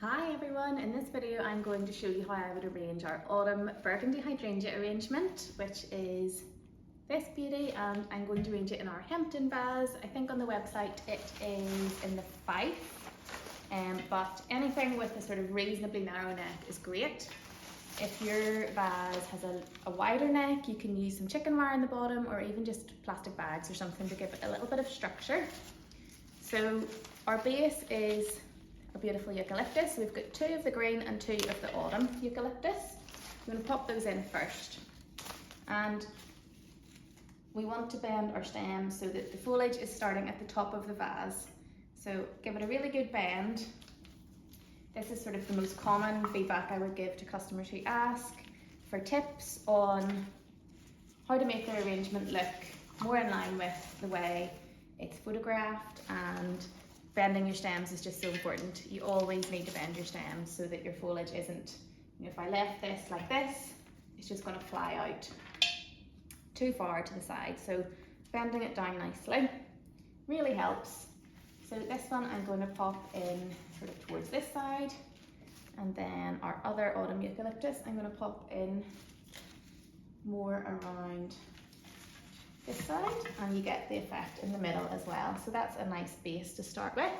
Hi everyone, in this video I'm going to show you how I would arrange our autumn burgundy hydrangea arrangement, which is this beauty, and I'm going to arrange it in our Hempton vase. I think on the website it is in the Faux, but anything with a sort of reasonably narrow neck is great. If your vase has a wider neck, you can use some chicken wire in the bottom or even just plastic bags or something to give it a little bit of structure. So our base is a beautiful eucalyptus. We've got 2 of the green and 2 of the autumn eucalyptus. I'm going to pop those in first. And we want to bend our stem so that the foliage is starting at the top of the vase. So give it a really good bend. This is sort of the most common feedback I would give to customers who ask for tips on how to make their arrangement look more in line with the way it's photographed, and bending your stems is just so important. You always need to bend your stems so that your foliage isn't, if I left this like this, it's just going to fly out too far to the side. So bending it down nicely really helps. So this one I'm going to pop in sort of towards this side, and then our other autumn eucalyptus I'm going to pop in more around this side, and you get the effect in the middle as well. So that's a nice base to start with.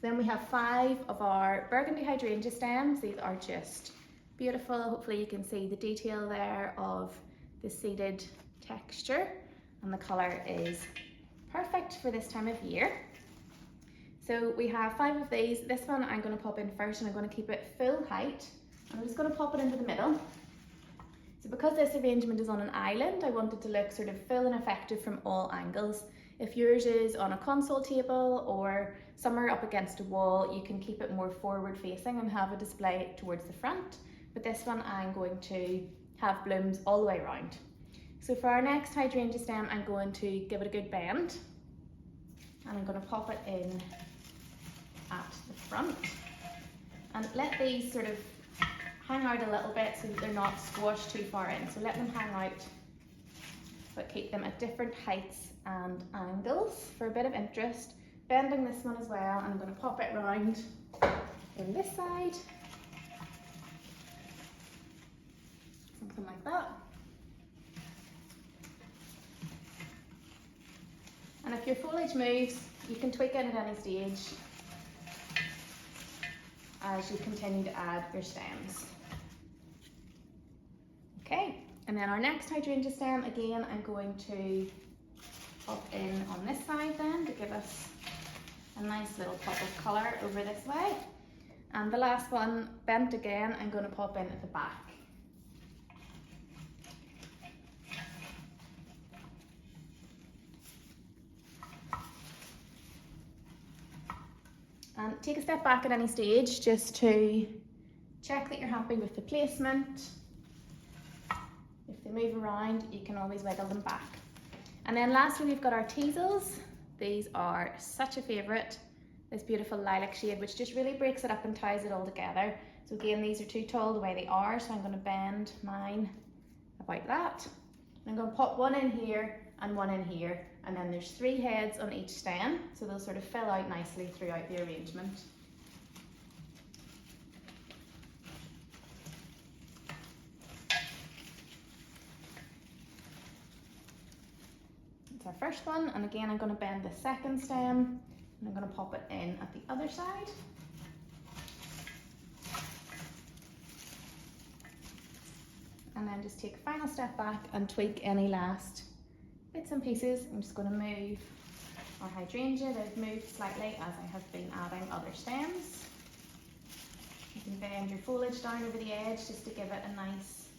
Then we have 5 of our burgundy hydrangea stems. These are just beautiful. Hopefully you can see the detail there of the seeded texture, and the colour is perfect for this time of year. So we have 5 of these. This one I'm going to pop in first, and I'm going to keep it full height. I'm just going to pop it into the middle. So because this arrangement is on an island, I want it to look sort of full and effective from all angles. If yours is on a console table or somewhere up against a wall, you can keep it more forward facing and have a display towards the front. But this one I'm going to have blooms all the way around. So for our next hydrangea stem, I'm going to give it a good bend, and I'm going to pop it in at the front and let these sort of hang out a little bit so that they're not squashed too far in. So let them hang out, but keep them at different heights and angles for a bit of interest. Bending this one as well, and I'm going to pop it round in this side, something like that. And if your foliage moves, you can tweak it at any stage as you continue to add your stems. Okay, and then our next hydrangea stem, again, I'm going to pop in on this side then to give us a nice little pop of colour over this way. And the last one, bent again, I'm going to pop in at the back. And take a step back at any stage just to check that you're happy with the placement. If they move around, you can always wiggle them back. And then lastly, we've got our teasels. These are such a favourite, this beautiful lilac shade, which just really breaks it up and ties it all together. So again, these are too tall the way they are, so I'm going to bend mine about that. And I'm going to pop one in here and one in here, and then there's 3 heads on each stem, so they'll sort of fill out nicely throughout the arrangement. That's our first one, and again I'm going to bend the second stem, and I'm going to pop it in at the other side. And then just take a final step back and tweak any last bits and pieces. I'm just going to move our hydrangea. They've moved slightly as I have been adding other stems. You can bend your foliage down over the edge just to give it a nice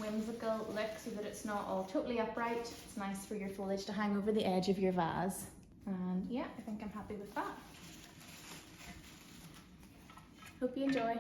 whimsical look so that it's not all totally upright. It's nice for your foliage to hang over the edge of your vase. And yeah, I think I'm happy with that. Hope you enjoy.